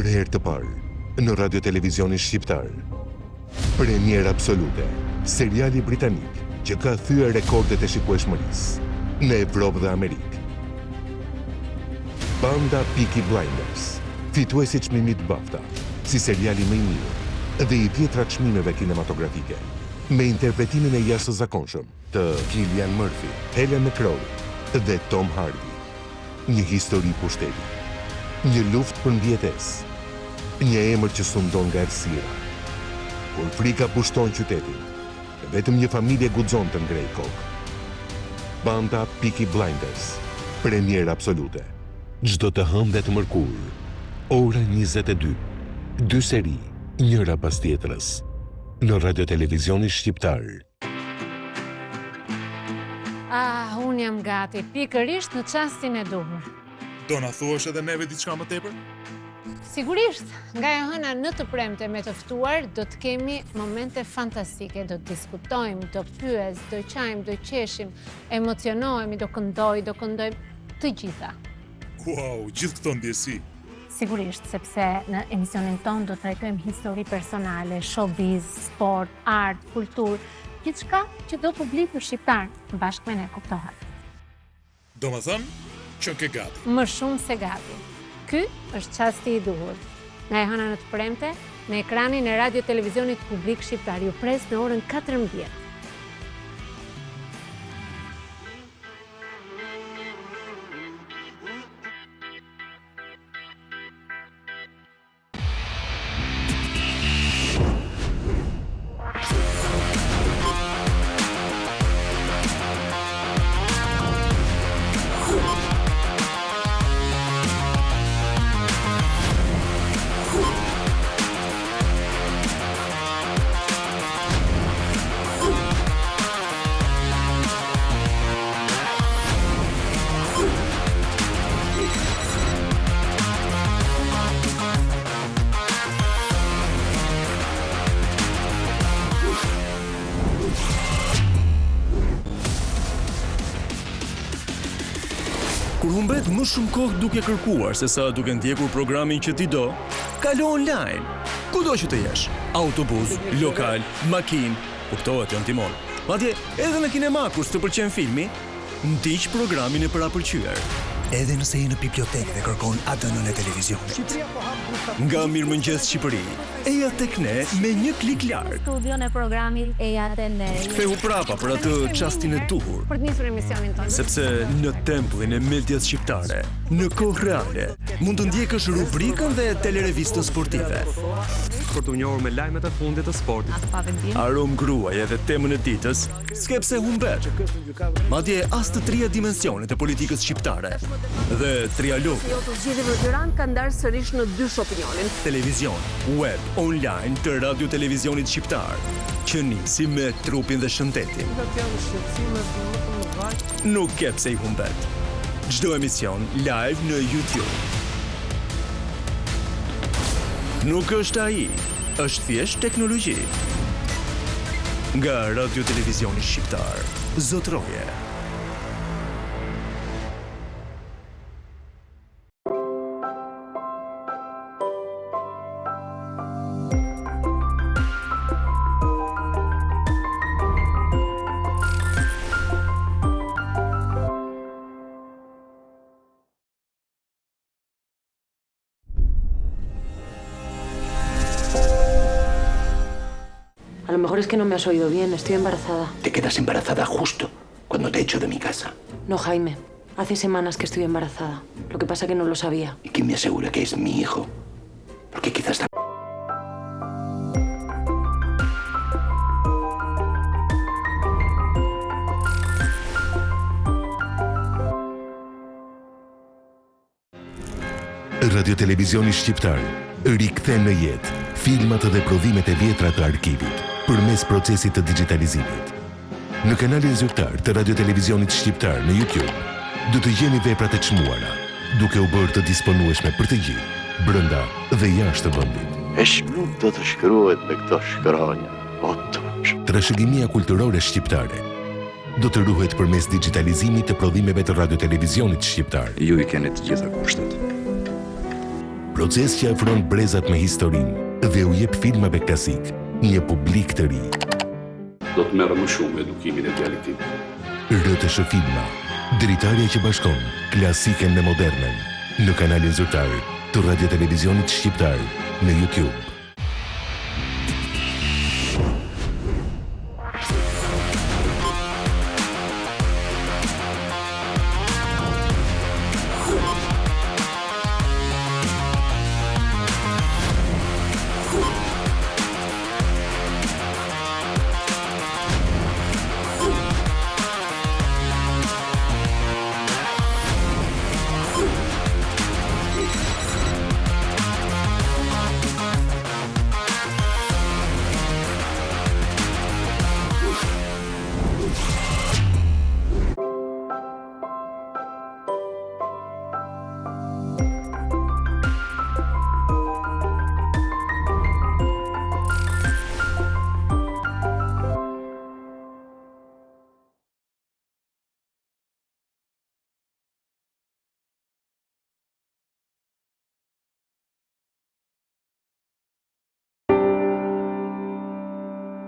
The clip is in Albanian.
Për herë të parë, në radio televizionin shqiptar. Premier absolute, seriali britanik që ka thyer rekordet e shikueshmërisë në Evropë dhe Amerikë. Banda Peaky Blinders, fituesi çmimit BAFTA, si seriali më i mirë dhe i 10 çmimeve kinematografike, me interpretimin e jashtëzakonshëm të Cillian Murphy, Helen McCrory dhe Tom Hardy. Një histori pushteti, një luftë për mbijetesë, një emër që sundon nga errësira. Kur frika pushton qytetin, vetëm një familje guxon të ngrejë kokë. Banda Peaky Blinders, premier absolute. Çdo të hënë dhe të mërkur, ora 22, 2 seri, njëra pas tjetrës, në radio televizionin shqiptar. Unë jam gati, pikërisht në çastin e duhur. Do na thuash edhe neve diçka më tepër? Sigurisht, nga e hëna në të premte me të ftuar, do të kemi momente fantastike, do të diskutojmë, do pyes, do qajmë, do qeshim, emocionohemi, do këndojmë të gjitha. Wow, gjithë këto ndjesi. Sigurisht, sepse në emisionin ton do të trajtojmë histori personale, showbiz, sport, art, kulturë, gjithçka që do publiku shqiptar bashkë me ne kuptohet. Domethënë, që ke gati. Më shumë se gati. Ky është çasti i duhur. Nga e hëna në të premte, në ekranin e radio televizionit publik shqiptar, ju pres në orën 14. Kur humbet më shumë kohë duke kërkuar se sa duke ndjekur programin që ti do, kalo online. Kudo që të jesh, autobus, lokal, makinë, kuptohet janë timon. Madje edhe në kinema kur s'të pëlqen filmi, ndiq programin e parapëlqyer. Edhe nëse je në bibliotekë dhe kërkon ADN-n e televizionit. Nga Mirëmëngjes Shqipëri, eja tek ne me një klik larg. Studion e programit eja te ne. Ktheu prapa për atë çastin e duhur. Për të nisur emisionin tonë. Sepse në tempullin e medias shqiptare, në kohë reale, mund të ndjekësh rubrikën dhe telerevistën sportive. Për të njohur me lajmet e fundit të sportit. Arom gruaje dhe temën e ditës, skepse humbet. Madje as të trija dimensionet e politikës shqiptare dhe trialog. Të zgjedhjeve në Tiranë ka ndarë sërish në dysh opinionin. Televizion, web, online të radio televizionit shqiptar, që nisi me trupin dhe shëndetin. Nuk ke pse i humbet. Çdo emision live në YouTube. Nuk është AI, është thjesht teknologji. Nga radio televizioni shqiptar, zotroje. A lo mejor es que no me has oído bien, estoy embarazada. Te quedas embarazada justo cuando te echo de mi casa. No, Jaime, hace semanas que estoy embarazada. Lo que pasa es que no lo sabía. ¿Y quién me asegura que es mi hijo? Porque quizás también... Radio Televizioni Shqiptar rikthen në jetë filmat dhe prodhimet e vjetra të arkivit përmes procesit të digitalizimit. Në kanalin zyrtar të Radio Televizionit Shqiptar në YouTube, do të gjeni veprat e çmuara, duke u bërë të disponueshme për të gjithë, brenda dhe jashtë vendit. Nuk do të shkruhet me këto shkronja, Trashëgimia kulturore shqiptare do të ruhet përmes digitalizimit të prodhimeve të Radio Televizionit Shqiptar. Ju i keni të gjitha kushtet. Proces që afron brezat me historinë dhe u jep filmave klasik një publik të ri. Do të merr më shumë me edukimin e djalit tim. RTS Filma, dritarja që bashkon klasiken me modernën, në kanalin zyrtar të Radio Televizionit Shqiptar në YouTube.